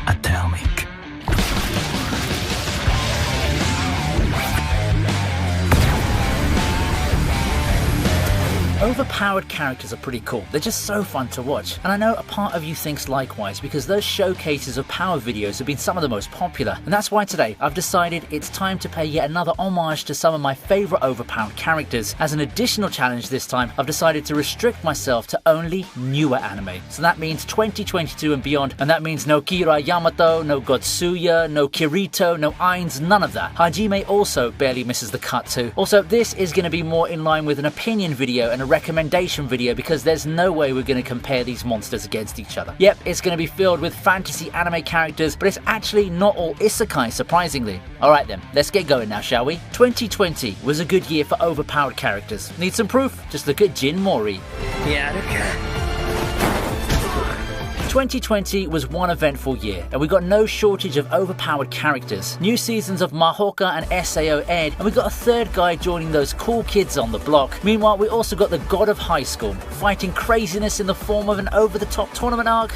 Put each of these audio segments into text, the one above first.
Atomic. Overpowered characters are pretty cool. They're just so fun to watch. And I know a part of you thinks likewise because those showcases of power videos have been some of the most popular. And that's why today I've decided it's time to pay yet another homage to some of my favorite overpowered characters. As an additional challenge this time, I've decided to restrict myself to only newer anime. So that means 2022 and beyond. And that means no Kira Yamato, no Gotsuya, no Kirito, no Ainz, none of that. Hajime also barely misses the cut too. Also, this is going to be more in line with an opinion video and a recommendation video because there's no way we're going to compare these monsters against each other. Yep, it's going to be filled with fantasy anime characters, but it's actually not all isekai, surprisingly. Alright then, let's get going now, shall we? 2020 was a good year for overpowered characters. Need some proof? Just look at Jin Mori. 2020 was one eventful year, and we got no shortage of overpowered characters. New seasons of Mahoka and SAO aired, and we got a third guy joining those cool kids on the block. Meanwhile, we also got the god of high school, fighting craziness in the form of an over-the-top tournament arc.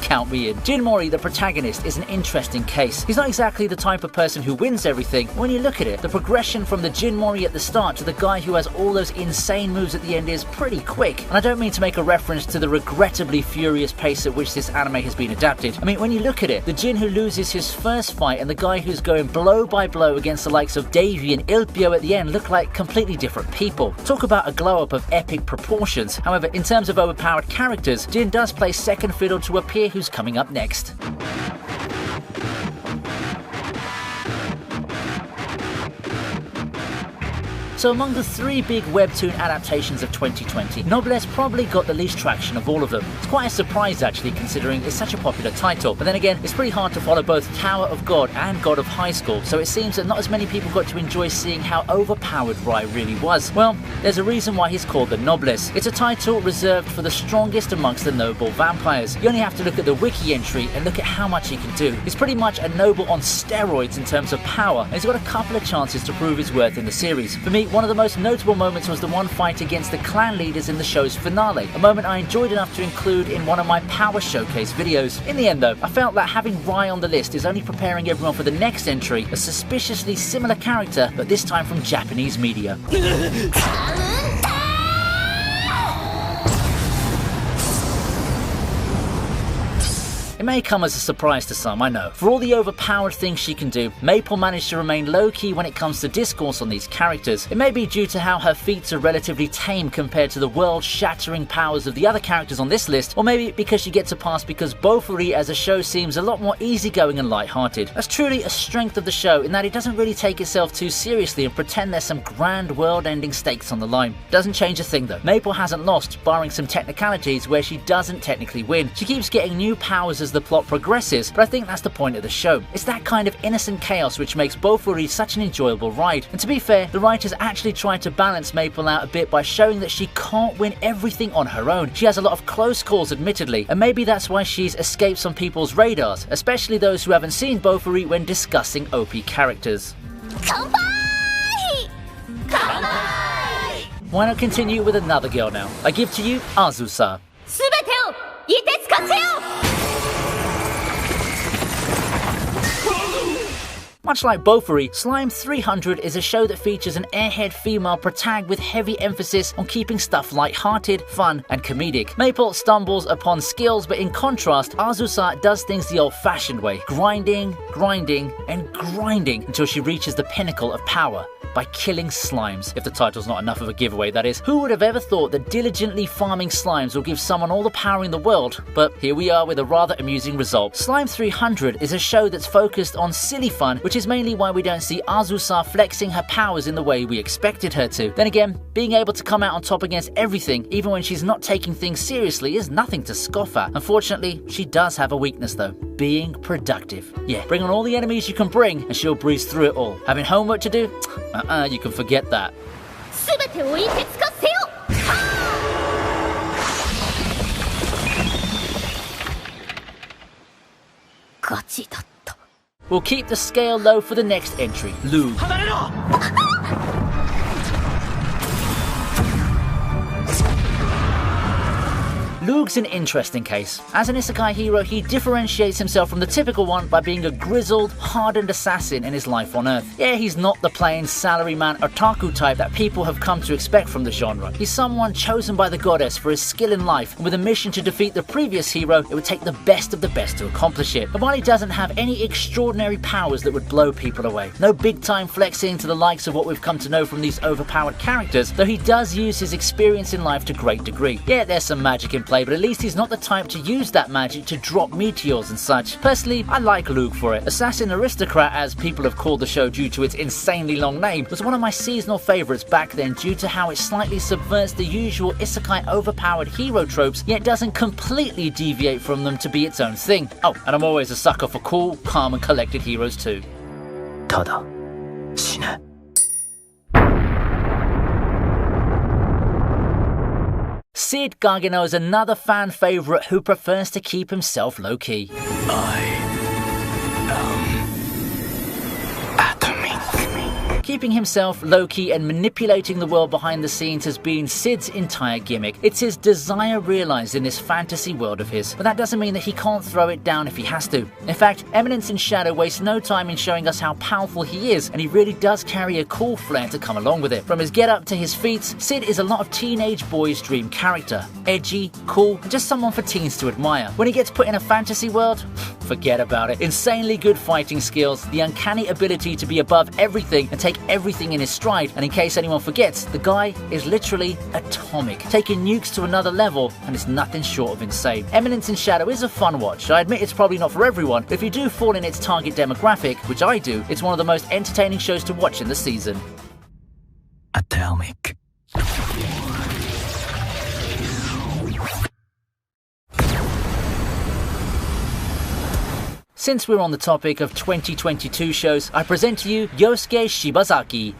Count me in. Jin Mori, the protagonist, is an interesting case. He's not exactly the type of person who wins everything. When you look at it, the progression from the Jin Mori at the start to the guy who has all those insane moves at the end is pretty quick. And I don't mean to make a reference to the regrettably furious pace at which this anime has been adapted. I mean, when you look at it, the Jin who loses his first fight and the guy who's going blow by blow against the likes of Davy and Ilpio at the end look like completely different people. Talk about a glow up of epic proportions. However, in terms of overpowered characters, Jin does play second fiddle to a peer who's coming up next. So among the three big webtoon adaptations of 2020, Noblesse probably got the least traction of all of them. It's quite a surprise actually, considering it's such a popular title. But then again, it's pretty hard to follow both Tower of God and God of High School, so it seems that not as many people got to enjoy seeing how overpowered Rai really was. Well, there's a reason why he's called the Noblesse. It's a title reserved for the strongest amongst the noble vampires. You only have to look at the wiki entry and look at how much he can do. He's pretty much a noble on steroids in terms of power, and he's got a couple of chances to prove his worth in the series. For me, one of the most notable moments was the one fight against the clan leaders in the show's finale, a moment I enjoyed enough to include in one of my Power Showcase videos. In the end though, I felt that having Rai on the list is only preparing everyone for the next entry, a suspiciously similar character, but this time from Japanese media. It may come as a surprise to some, I know. For all the overpowered things she can do, Maple managed to remain low-key when it comes to discourse on these characters. It may be due to how her feats are relatively tame compared to the world-shattering powers of the other characters on this list, or maybe because she gets a pass because Bofuri as a show seems a lot more easygoing and light-hearted. That's truly a strength of the show in that it doesn't really take itself too seriously and pretend there's some grand world-ending stakes on the line. Doesn't change a thing though. Maple hasn't lost, barring some technicalities where she doesn't technically win. She keeps getting new powers as the plot progresses, but I think that's the point of the show. It's that kind of innocent chaos which makes Bofuri such an enjoyable ride. And to be fair, the writers actually tried to balance Maple out a bit by showing that she can't win everything on her own. She has a lot of close calls admittedly, and maybe that's why she's escaped some people's radars, especially those who haven't seen Bofuri when discussing OP characters. Kanpai! Kanpai! Why not continue with another girl now? I give to you Azusa. すべてを凍てつかせよ! Much like Bofuri, Slime 300 is a show that features an airhead female protag with heavy emphasis on keeping stuff light-hearted, fun, and comedic. Maple stumbles upon skills, but in contrast, Azusa does things the old-fashioned way, grinding, and grinding until she reaches the pinnacle of power by killing slimes. If the title's not enough of a giveaway, that is. Who would have ever thought that diligently farming slimes will give someone all the power in the world? But here we are with a rather amusing result. Slime 300 is a show that's focused on silly fun, which is mainly why we don't see Azusa flexing her powers in the way we expected her to. Then again, being able to come out on top against everything, even when she's not taking things seriously, is nothing to scoff at. Unfortunately, she does have a weakness though. Being productive. Yeah, bring on all the enemies you can bring and she'll breeze through it all. Having homework to do? You can forget that. すべてを凍てつかせよ! Gachi だった. We'll keep the scale low for the next entry, Lou. Lug's an interesting case. As an isekai hero, he differentiates himself from the typical one by being a grizzled, hardened assassin in his life on Earth. Yeah, he's not the plain salaryman otaku type that people have come to expect from the genre. He's someone chosen by the goddess for his skill in life, and with a mission to defeat the previous hero, it would take the best of the best to accomplish it. And while he doesn't have any extraordinary powers that would blow people away, no big time flexing to the likes of what we've come to know from these overpowered characters, though he does use his experience in life to great degree. Yeah, there's some magic in play, but at least he's not the type to use that magic to drop meteors and such. Personally, I like Lug for it. Assassin Aristocrat, as people have called the show due to its insanely long name, was one of my seasonal favourites back then due to how it slightly subverts the usual isekai overpowered hero tropes, yet doesn't completely deviate from them to be its own thing. Oh, and I'm always a sucker for cool, calm and collected heroes too. ただ死ね Sid Gargano is another fan favourite who prefers to keep himself low-key. Keeping himself low-key and manipulating the world behind the scenes has been Sid's entire gimmick. It's his desire realised in this fantasy world of his, but that doesn't mean that he can't throw it down if he has to. In fact, Eminence in Shadow wastes no time in showing us how powerful he is, and he really does carry a cool flair to come along with it. From his get-up to his feats, Sid is a lot of teenage boys' dream character. Edgy, cool, and just someone for teens to admire. When he gets put in a fantasy world, forget about it. Insanely good fighting skills, the uncanny ability to be above everything and take everything in his stride, and in case anyone forgets, the guy is literally atomic, taking nukes to another level, and is nothing short of insane. Eminence in Shadow is a fun watch. I admit it's probably not for everyone, but if you do fall in its target demographic, which I do, it's one of the most entertaining shows to watch in the season. Atomic. Since we're on the topic of 2022 shows, I present to you Yosuke Shibazaki.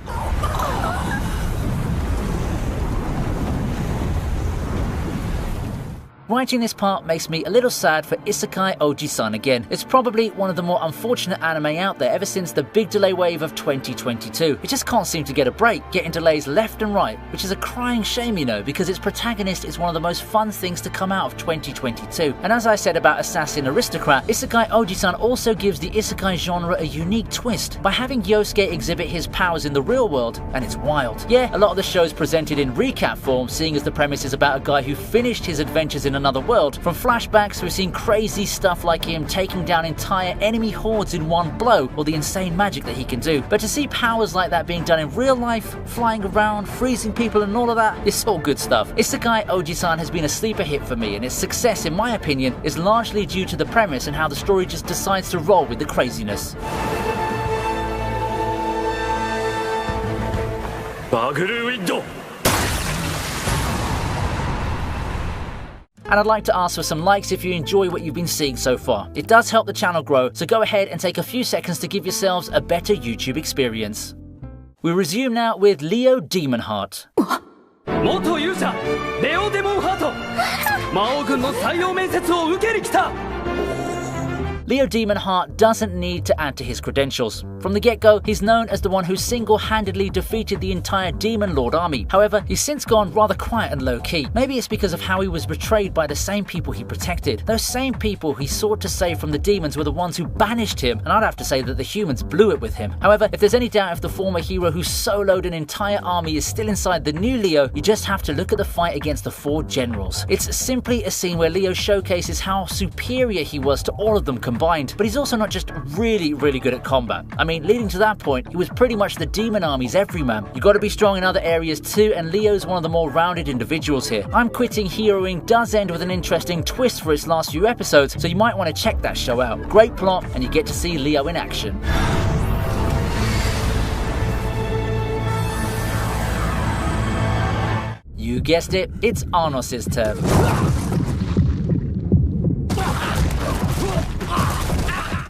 Writing this part makes me a little sad for Isekai Oji-san again. It's probably one of the more unfortunate anime out there ever since the big delay wave of 2022. It just can't seem to get a break, getting delays left and right, which is a crying shame, you know, because its protagonist is one of the most fun things to come out of 2022. And as I said about Assassin Aristocrat, Isekai Oji-san also gives the isekai genre a unique twist by having Yosuke exhibit his powers in the real world, and it's wild. Yeah, a lot of the show's presented in recap form, seeing as the premise is about a guy who finished his adventures in another world. From flashbacks, we've seen crazy stuff like him taking down entire enemy hordes in one blow, or the insane magic that he can do. But to see powers like that being done in real life, flying around, freezing people and all of that, it's all good stuff. Isekai Oji-san has been a sleeper hit for me, and its success, in my opinion, is largely due to the premise and how the story just decides to roll with the craziness. And I'd like to ask for some likes if you enjoy what you've been seeing so far. It does help the channel grow, so go ahead and take a few seconds to give yourselves a better YouTube experience. We resume now with Leo Demonheart. 元勇者レオ・デモンハート魔王軍の採用面接を受けに来た Leo Demonheart doesn't need to add to his credentials. From the get-go, he's known as the one who single-handedly defeated the entire Demon Lord army. However, he's since gone rather quiet and low-key. Maybe it's because of how he was betrayed by the same people he protected. Those same people he sought to save from the demons were the ones who banished him, and I'd have to say that the humans blew it with him. However, if there's any doubt if the former hero who soloed an entire army is still inside the new Leo, you just have to look at the fight against the 4 generals. It's simply a scene where Leo showcases how superior he was to all of them combined, but he's also not just really good at combat. I mean, leading to that point, he was pretty much the demon army's everyman. You gotta be strong in other areas too, and Leo's one of the more rounded individuals here. I'm Quitting Heroing does end with an interesting twist for its last few episodes, so you might want to check that show out. Great plot, and you get to see Leo in action. You guessed it, it's Arnos' turn.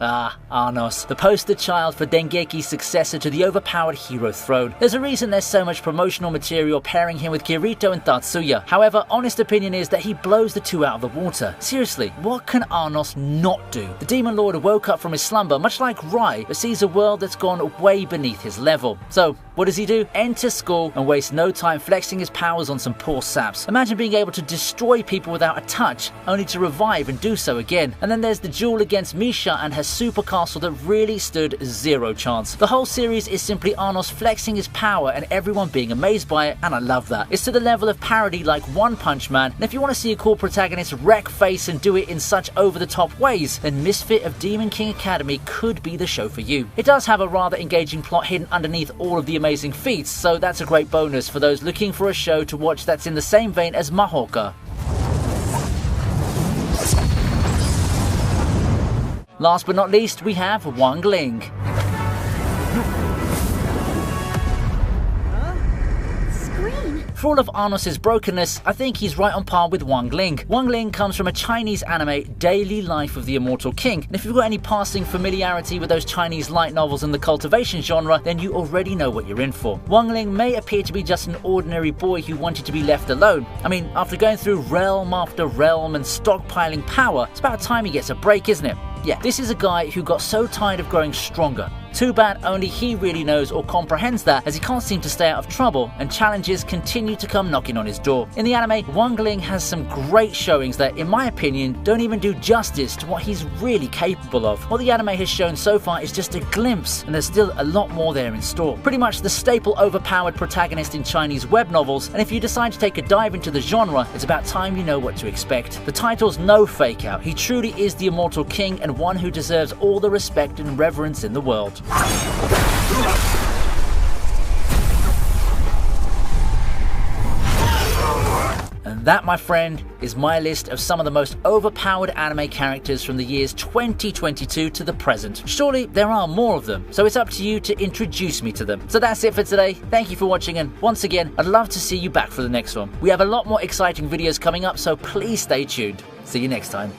Ah, Arnos, the poster child for Dengeki's successor to the overpowered hero throne. There's a reason there's so much promotional material pairing him with Kirito and Tatsuya. However, honest opinion is that he blows the two out of the water. Seriously, what can Arnos not do? The Demon Lord woke up from his slumber, much like Rai, but sees a world that's gone way beneath his level. So, What does he do? Enter school and waste no time flexing his powers on some poor saps. Imagine being able to destroy people without a touch, only to revive and do so again. And then there's the duel against Misha and her super castle that really stood zero chance. The whole series is simply Arnos flexing his power and everyone being amazed by it, and I love that. It's to the level of parody like One Punch Man, and if you want to see a cool protagonist wreck face and do it in such over-the-top ways, then Misfit of Demon King Academy could be the show for you. It does have a rather engaging plot hidden underneath all of the amazing feats, so that's a great bonus for those looking for a show to watch that's in the same vein as Mahoka. Last but not least, we have Wang Ling. For all of Arnos' brokenness, I think he's right on par with Wang Ling. Wang Ling comes from a Chinese anime, Daily Life of the Immortal King, and if you've got any passing familiarity with those Chinese light novels and the cultivation genre, then you already know what you're in for. Wang Ling may appear to be just an ordinary boy who wanted to be left alone. I mean, after going through realm after realm and stockpiling power, it's about time he gets a break, isn't it? Yeah, this is a guy who got so tired of growing stronger. Too bad only he really knows or comprehends that, as he can't seem to stay out of trouble and challenges continue to come knocking on his door. In the anime, Wang Ling has some great showings that, in my opinion, don't even do justice to what he's really capable of. What the anime has shown so far is just a glimpse, and there's still a lot more there in store. Pretty much the staple overpowered protagonist in Chinese web novels, and if you decide to take a dive into the genre, it's about time you know what to expect. The title's no fake out. He truly is the Immortal King and one who deserves all the respect and reverence in the world. And that, my friend, is my list of some of the most overpowered anime characters from the years 2022 to the present. Surely there are more of them, so it's up to you to introduce me to them. So that's it for today. Thank you for watching, and once again, I'd love to see you back for the next one. We have a lot more exciting videos coming up, so please stay tuned. See you next time.